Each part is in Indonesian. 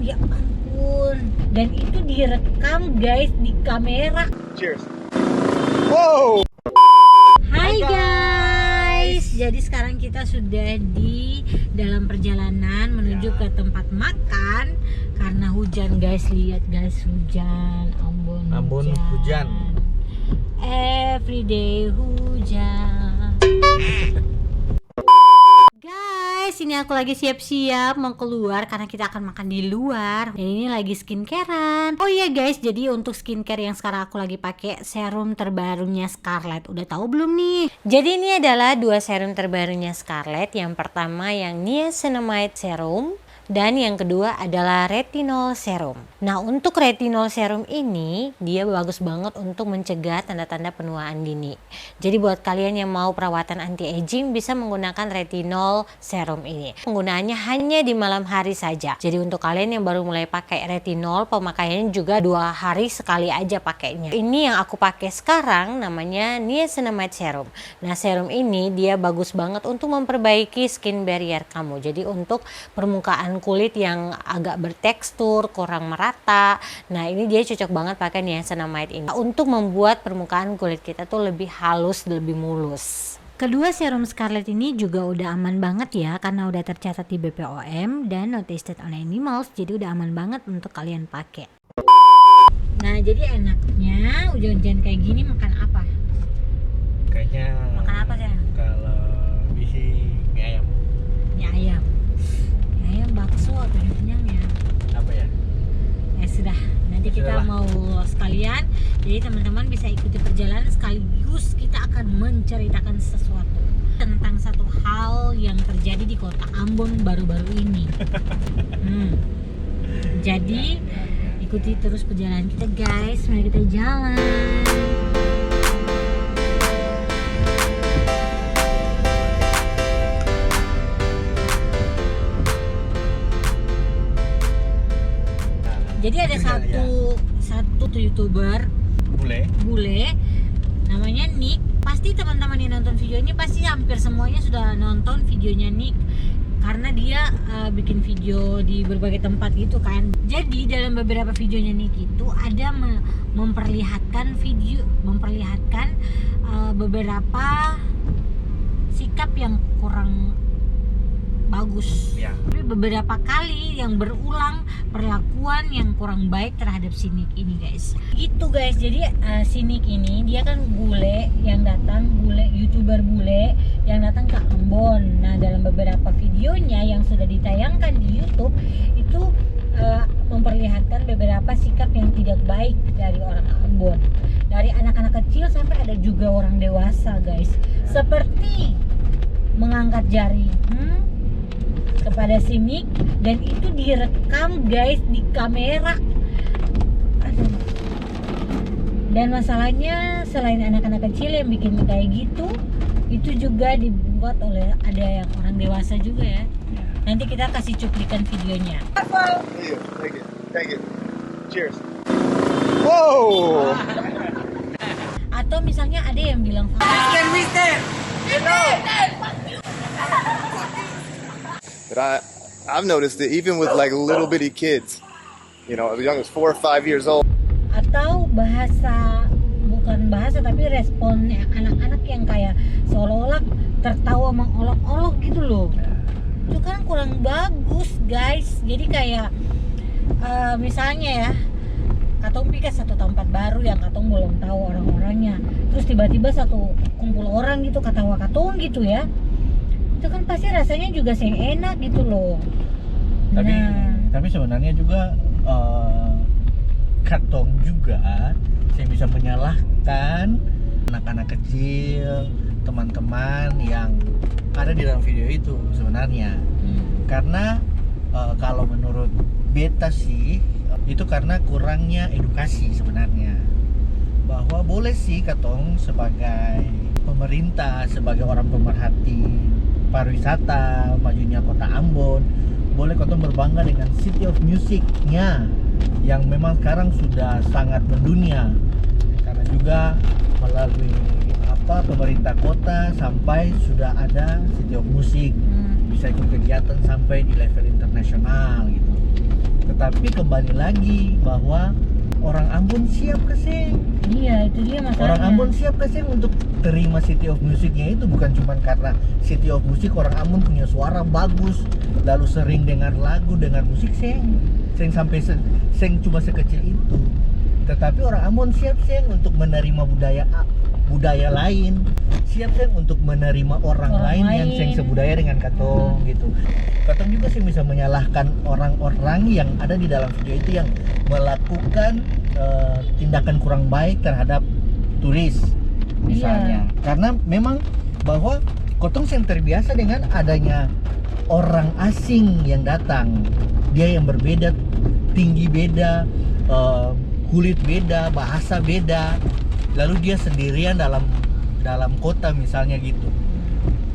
Ya ampun. Dan itu direkam guys di kamera. Cheers. Wow. Hai guys. Jadi sekarang kita sudah di dalam perjalanan menuju ke tempat makan karena hujan guys. Lihat guys, hujan. Ambon hujan. Everyday hujan. Guys, ini aku lagi siap-siap mau keluar karena kita akan makan di luar. Dan ini lagi skincarean. Oh iya guys, jadi untuk skincare yang sekarang aku lagi pakai serum terbarunya Scarlett. Udah tahu belum nih? Jadi ini adalah dua serum terbarunya Scarlett. Yang pertama yang niacinamide serum. Dan yang kedua adalah retinol serum. Nah, untuk retinol serum ini dia bagus banget untuk mencegah tanda-tanda penuaan dini. Jadi buat kalian yang mau perawatan anti-aging bisa menggunakan retinol serum ini. Penggunaannya hanya di malam hari saja. Jadi untuk kalian yang baru mulai pakai retinol, pemakaiannya juga 2 hari sekali aja pakainya. Ini yang aku pakai sekarang namanya niacinamide serum. Nah, serum ini dia bagus banget untuk memperbaiki skin barrier kamu. Jadi untuk permukaan kulit yang agak bertekstur, kurang merata. Nah, ini dia cocok banget pakai niacinamide ini untuk membuat permukaan kulit kita tuh lebih halus, lebih mulus. Kedua serum Scarlett ini juga udah aman banget ya karena udah tercatat di BPOM dan not tested on animals, jadi udah aman banget untuk kalian pakai. Nah, jadi enaknya hujan-hujan kayak gini makan apa? Kayaknya Makan apa sih? kalau bisa mie ayam. Mie ayam. Mie ayam bakso atau kenyangnya? Apa ya? Sudah, nanti kita Sudah lah. mau sekalian. Jadi teman-teman bisa ikuti perjalanan sekaligus kita akan menceritakan sesuatu tentang satu hal yang terjadi di kota Ambon baru-baru ini. Jadi ikuti terus perjalanan kita guys. Mari kita jalan. Jadi ada satu YouTuber bule namanya Nick. Pasti teman-teman yang nonton video ini pasti hampir semuanya sudah nonton videonya Nick karena dia bikin video di berbagai tempat gitu kan. Jadi dalam beberapa videonya Nick itu ada memperlihatkan beberapa sikap yang kurang bagus Ya. Tapi beberapa kali yang berulang perlakuan yang kurang baik terhadap si Nick ini guys. Gitu guys. Jadi si Nick ini dia kan YouTuber bule yang datang ke Ambon. Nah, dalam beberapa videonya yang sudah ditayangkan di YouTube itu memperlihatkan beberapa sikap yang tidak baik dari orang Ambon. Dari anak-anak kecil sampai ada juga orang dewasa guys. Seperti mengangkat jari kepada si Nick dan itu direkam guys di kamera. Aduh. Dan masalahnya selain anak-anak kecil yang bikin kayak gitu, itu juga dibuat oleh ada yang orang dewasa juga ya. Nanti kita kasih cuplikan videonya. Here, take it. Cheers. Whoa. Atau misalnya ada yang bilang But I've noticed that even with like little bitty kids, you know, as young as 4 or 5 years old. atau bukan bahasa tapi responnya anak-anak yang kayak seolah-olah tertawa mengolok-olok gitu loh. Itu kan kurang bagus guys. Jadi kayak misalnya ya Katong pikir satu tempat baru yang Katong belum tahu orang-orangnya, terus tiba-tiba satu kumpul orang gitu ketawa Katong gitu ya, itu kan pasti rasanya juga enak gitu loh. Tapi sebenarnya juga Katong juga saya bisa menyalahkan anak-anak kecil, teman-teman yang ada di dalam video itu sebenarnya. Karena kalau menurut beta sih itu karena kurangnya edukasi sebenarnya. Bahwa boleh sih Katong sebagai pemerintah, sebagai orang pemerhati pariwisata, majunya kota Ambon, boleh Katong berbangga dengan City of Music-nya yang memang sekarang sudah sangat mendunia. Karena juga melalui pemerintah kota sampai sudah ada City of Music, bisa ikut kegiatan sampai di level internasional gitu. Tetapi kembali lagi bahwa orang Ambon siap ke Seng. Iya, itu dia masalahnya. Orang Ambon siap ke Seng untuk terima City of Musicnya itu bukan cuma karena City of Music orang Ambon punya suara bagus, lalu sering dengar lagu, dengar musik Seng sampai Seng cuma sekecil itu. Tetapi orang Ambon siap Seng untuk menerima budaya lain, siap Seng untuk menerima orang lain yang Seng sebudaya dengan Katong gitu. Katong juga sih bisa menyalahkan orang-orang yang ada di dalam video itu yang melakukan tindakan kurang baik terhadap turis misalnya. Karena memang bahwa Katong Seng terbiasa dengan adanya orang asing yang datang, dia yang berbeda, tinggi beda, kulit beda, bahasa beda, lalu dia sendirian dalam kota misalnya gitu.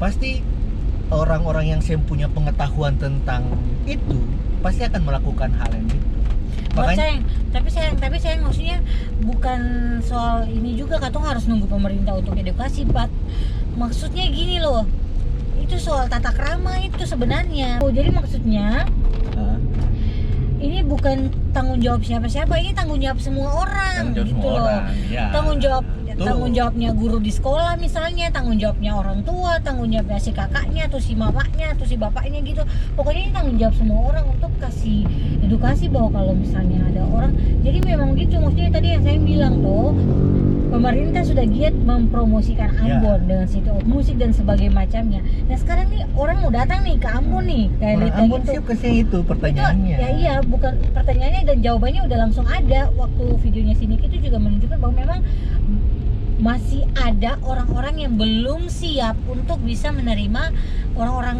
Pasti orang-orang yang punya pengetahuan tentang itu pasti akan melakukan hal yang itu. Makanya, tapi sayang maksudnya bukan soal ini juga, Katong harus nunggu pemerintah untuk edukasi, Pat. Maksudnya gini loh, itu soal tata krama itu sebenarnya. Jadi maksudnya ini bukan tanggung jawab siapa-siapa, ini tanggung jawab semua orang gitu loh. Ya. Tanggung jawabnya guru di sekolah misalnya, tanggung jawabnya orang tua, tanggung jawabnya si kakaknya atau si mamanya atau si bapaknya gitu. Pokoknya ini tanggung jawab semua orang untuk kasih edukasi bahwa kalau misalnya ada orang, jadi memang gitu. Maksudnya tadi yang saya bilang tuh, pemerintah sudah giat mempromosikan Ambon dengan City of Music dan sebagainya macamnya. Nah sekarang nih orang mau datang nih ke Ambon nih, kayak orang Ambon gitu. siap ke sini itu pertanyaannya. Itu, ya iya, bukan pertanyaannya dan jawabannya udah langsung ada. Waktu videonya Sinik itu juga menunjukkan bahwa memang masih ada orang-orang yang belum siap untuk bisa menerima orang-orang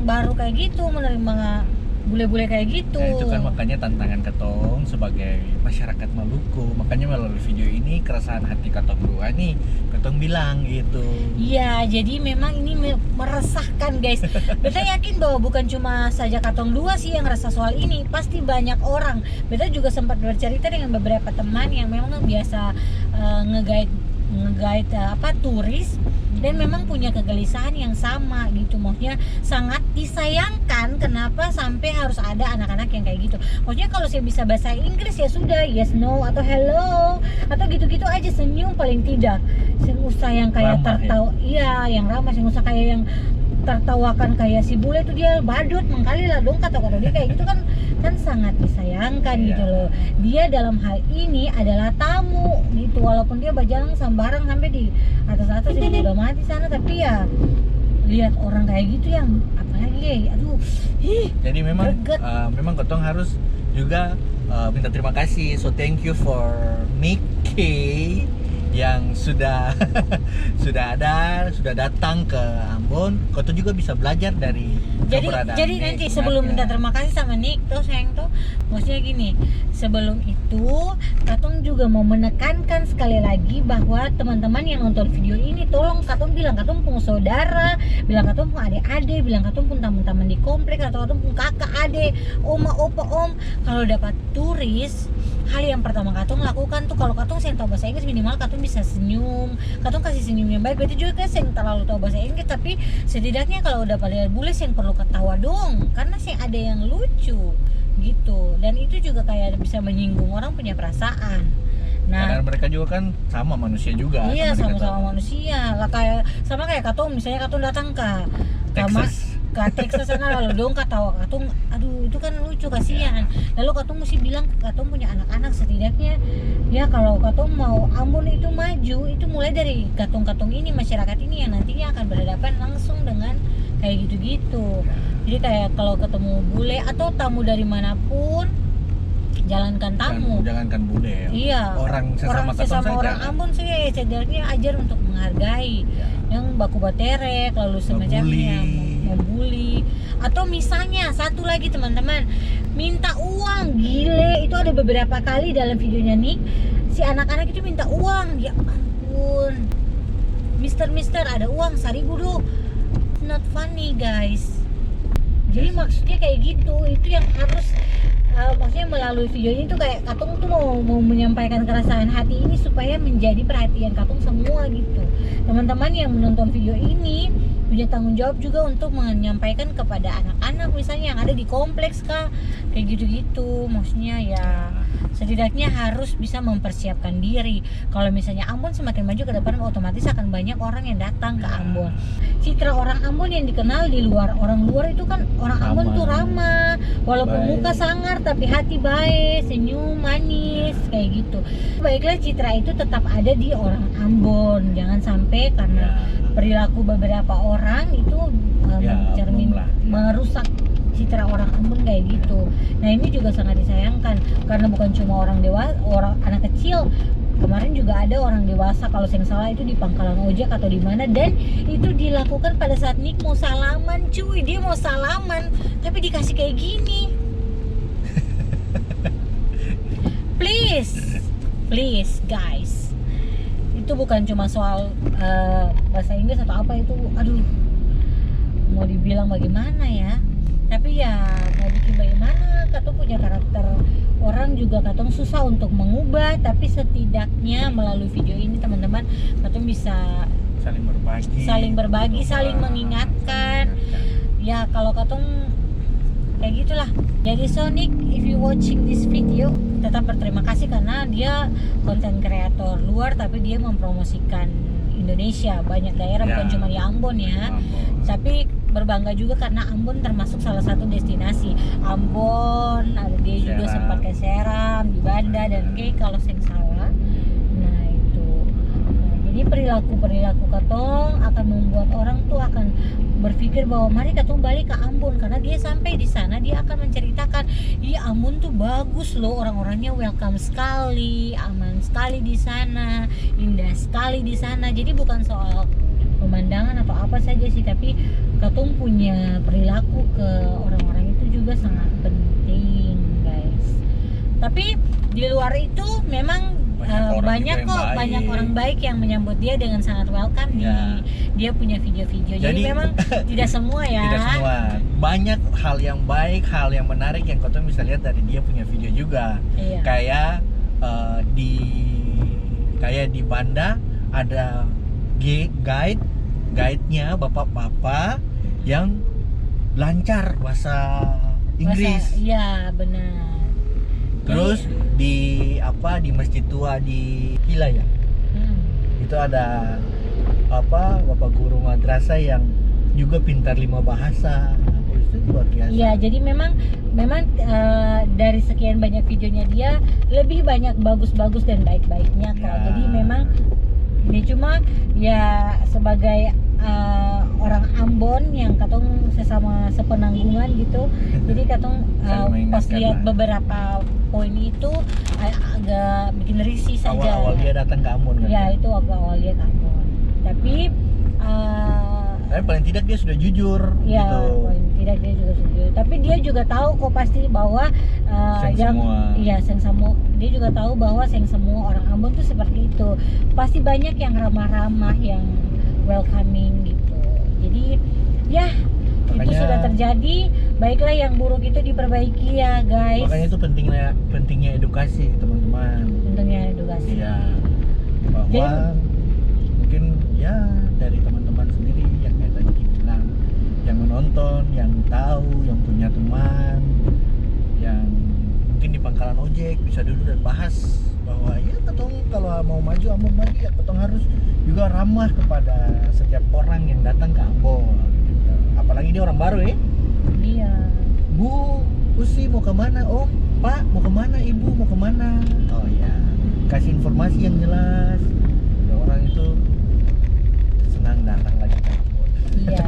baru kayak gitu, menerima bule-bule kayak gitu. Nah, itu kan makanya tantangan Katong sebagai masyarakat Maluku. Makanya melalui video ini keresahan hati Katong dua nih, Katong bilang gitu. Iya, jadi memang ini meresahkan guys. Beta yakin bahwa bukan cuma saja Katong dua sih yang resah soal ini, pasti banyak orang. Beta juga sempat bercerita dengan beberapa teman yang memang biasa nge-guide turis dan memang punya kegelisahan yang sama gitu. Maksudnya sangat disayangkan kenapa sampai harus ada anak-anak yang kayak gitu. Maksudnya kalau saya bisa bahasa Inggris ya sudah, yes, no, atau hello, atau gitu-gitu aja, senyum paling tidak. Sing usah yang kayak tertawa, iya, yang ramah, sing usah kayak yang tertawakan kayak si bule itu dia badut mengkali lah dong, kata-kata dia kayak gitu kan sangat disayangkan gitu loh. Dia dalam hal ini adalah tamu gitu, walaupun dia berjalan sambarang sampai di atas-atas yang udah mati sana, tapi ya lihat orang kayak gitu yang apalagi aduh jadi memang Katong harus juga minta terima kasih. So thank you for Nicky yang sudah datang ke Ambon. Katong juga bisa belajar dari keberadaan jadi Nick. nanti sebelum minta terima kasih sama Nick tuh sayang tuh, maksudnya gini, sebelum itu Katong juga mau menekankan sekali lagi bahwa teman-teman yang nonton video ini tolong Katong bilang Katong pun saudara, bilang Katong pun adik-adik, bilang Katong pun teman-teman di komplek, atau Katong pun kakak, adik, oma, opa, om. Kalau dapat turis, hal yang pertama Katong lakukan tuh, kalau Katong yang tahu bahasa Inggris minimal Katong bisa senyum, Katong kasih senyum yang baik. Berarti juga kan yang terlalu tahu bahasa Inggris, tapi setidaknya kalau udah pada boleh yang perlu ketawa dong, karena sih ada yang lucu gitu, dan itu juga kayak bisa menyinggung orang punya perasaan. Nah, karena mereka juga kan sama manusia juga. Iya, sama-sama manusia lah, kayak sama kayak Katong, misalnya Katong datang ke Texas sana, lalu dong ketawa Katong, aduh itu kan lucu, kasihan. Lalu Katong mesti bilang Katong punya anak-anak, setidaknya ya kalau Katong mau Ambon itu maju, itu mulai dari Katong-Katong ini, masyarakat ini yang nantinya akan berhadapan langsung dengan kayak gitu-gitu. Jadi kayak kalau ketemu bule atau tamu dari manapun, jalankan tamu, jangankan bule ya. Iya, orang sesama orang Ambon sih ya, setidaknya ajar untuk menghargai, yang baku baterek lalu semacamnya, membuli. Atau misalnya satu lagi teman-teman, minta uang. Gile, itu ada beberapa kali dalam videonya nih si anak-anak itu minta uang. Ya ampun, Mister ada uang 1.000 dong. Not funny guys. Jadi maksudnya kayak gitu, itu yang harus maksudnya melalui video ini tuh kayak Katung tuh mau menyampaikan keresahan hati ini supaya menjadi perhatian Katung semua gitu. Teman-teman yang menonton video ini punya tanggung jawab juga untuk menyampaikan kepada anak-anak misalnya yang ada di kompleks kah, kayak gitu-gitu. Maksudnya ya setidaknya harus bisa mempersiapkan diri. Kalau misalnya Ambon semakin maju ke depan, otomatis akan banyak orang yang datang ke Ambon. Citra orang Ambon yang dikenal di luar, orang luar itu kan orang Ambon tuh ramah, walaupun muka sangar tapi hati baik, senyum manis, kayak gitu. Baiklah, citra itu tetap ada di orang Ambon. Jangan sampai karena perilaku beberapa orang itu mencermin merusak citra orang Ambon kayak gitu. Nah, ini juga sangat disayangkan karena bukan cuma orang dewasa, orang anak kecil. Kemarin juga ada orang dewasa kalau saya salah itu di pangkalan ojek atau di mana, dan itu dilakukan pada saat Nick mau salaman, cuy. Dia mau salaman tapi dikasih kayak gini. Please guys. Itu bukan cuma soal bahasa Inggris atau apa itu, aduh, mau dibilang bagaimana ya, tapi ya mau bikin bagaimana, Katong punya karakter orang juga Katong susah untuk mengubah, tapi setidaknya melalui video ini teman-teman Katong bisa saling berbagi, saling mengingatkan. Ya kalau Katong kayak gitulah. Jadi Sonic, if you watching this video, tetap berterima kasih karena dia konten kreator luar tapi dia mempromosikan Indonesia, banyak daerah, bukan cuma di Ambon ya. Tapi berbangga juga karena Ambon termasuk salah satu destinasi. Ambon, ada dia juga sempat ke Seram, di Banda dan kayak kalau saya salah. Nah itu. Nah, jadi perilaku Katong akan membuat orang tuh akan berpikir bahwa mari Katong balik ke Ambon, karena dia sampai di sana dia akan menceritakan, iya Ambon tuh bagus loh, orang-orangnya welcome sekali, aman sekali di sana, indah sekali di sana. Jadi bukan soal pemandangan atau apa saja sih, tapi Katong punya perilaku ke orang-orang itu juga sangat penting guys. Tapi di luar itu memang banyak orang baik yang menyambut dia dengan sangat welcome. Dia punya video-video. Jadi memang tidak semua ya. Tidak semua. Banyak hal yang baik, hal yang menarik yang Katong bisa lihat dari dia punya video juga. Kayak di Banda ada guide-nya bapak-bapak yang lancar bahasa Inggris. Iya, benar. Terus di masjid tua di Hila ya, itu ada bapak guru madrasah yang juga pintar 5 bahasa. Itu luar biasa. Iya, jadi memang dari sekian banyak videonya dia lebih banyak bagus-bagus dan baik-baiknya kok. Jadi memang ini cuma ya sebagai orang Ambon yang Katong sesama sepenanggungan gitu. Jadi Katong pas lihat beberapa poin itu agak bikin risih saja. Awal dia datang ke Ambon kan? Ya, itu agak awal dia ke Ambon. Tapi paling tidak dia sudah jujur gitu. Paling tidak dia juga jujur. Tapi dia juga tahu kok pasti bahwa Seng Samo, dia juga tahu bahwa Seng semua orang Ambon tuh seperti itu. Pasti banyak yang ramah-ramah, yang welcoming gitu. Jadi ya makanya, itu sudah terjadi. Baiklah, yang buruk itu diperbaiki ya guys. Makanya itu pentingnya edukasi teman-teman. Pentingnya edukasi. Iya. Bahwa mungkin ya dari teman-teman sendiri yang kayak tadi bilang, yang menonton, yang tahu, yang punya teman, yang mungkin di pangkalan ojek bisa duduk dan bahas bahwa ya Katong kalau mau maju Ambon lagi ya Katong harus juga ramah kepada setiap orang yang datang ke Ambon gitu. Apalagi dia orang baru ya. Iya. Bu, Usi mau kemana? Om, Pak mau kemana? Ibu mau kemana? Oh ya, kasih informasi yang jelas. Orang itu senang datang lagi ke Ambon. Iya.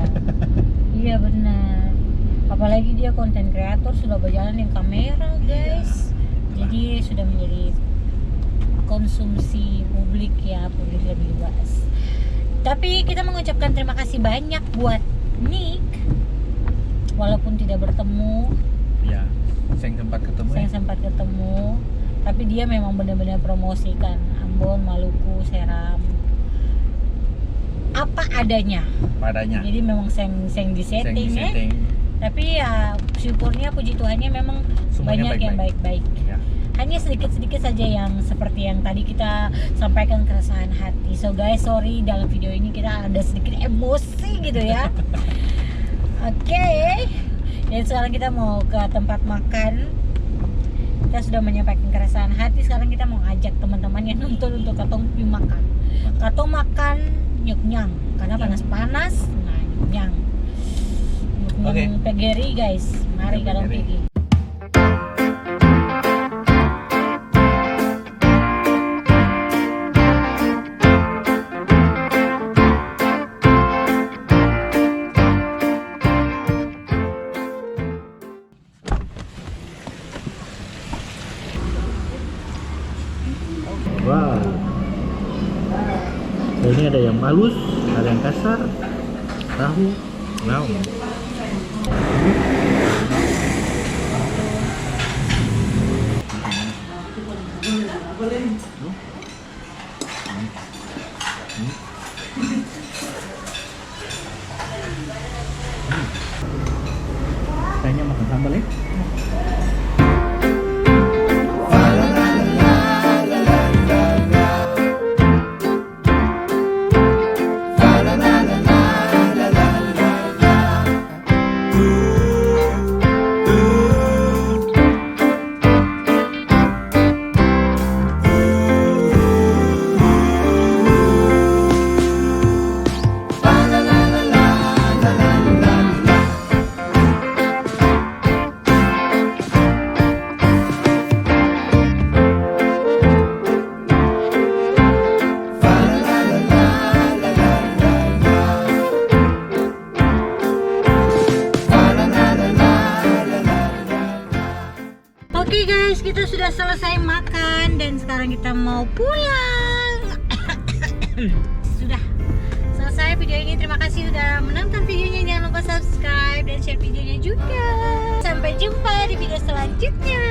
Iya benar. Apalagi dia konten kreator, sudah berjalan dengan kamera guys. Jadi sudah menjadi konsumsi publik ya, publik lebih luas. Tapi kita mengucapkan terima kasih banyak buat Nick, walaupun tidak bertemu. Ya, saya sempat ketemu. Tapi dia memang benar-benar promosikan Ambon, Maluku, Seram, apa adanya. Padanya. Jadi memang seng disetting. Tapi ya syukurnya, puji Tuhannya memang Semuanya banyak yang baik-baik. Ya. Hanya sedikit-sedikit saja yang seperti yang tadi kita sampaikan, keresahan hati. So guys, sorry dalam video ini kita ada sedikit emosi gitu ya. Oke. Dan sekarang kita mau ke tempat makan. Kita sudah menyampaikan keresahan hati. Sekarang kita mau ajak teman-teman yang nonton untuk katong pergi makan. Katong makan nyuk-nyang karena panas-panas. Nah, nyuk-nyang. Nyuk-nyang pegeri guys. Mari katong pergi. Wow. Ini ada yang halus, ada yang kasar. Tahu. Wow. Kayaknya makan sambal ya. Oke guys, kita sudah selesai makan dan sekarang kita mau pulang. Sudah selesai video ini. Terima kasih sudah menonton videonya. Jangan lupa subscribe dan share videonya juga. Sampai jumpa di video selanjutnya.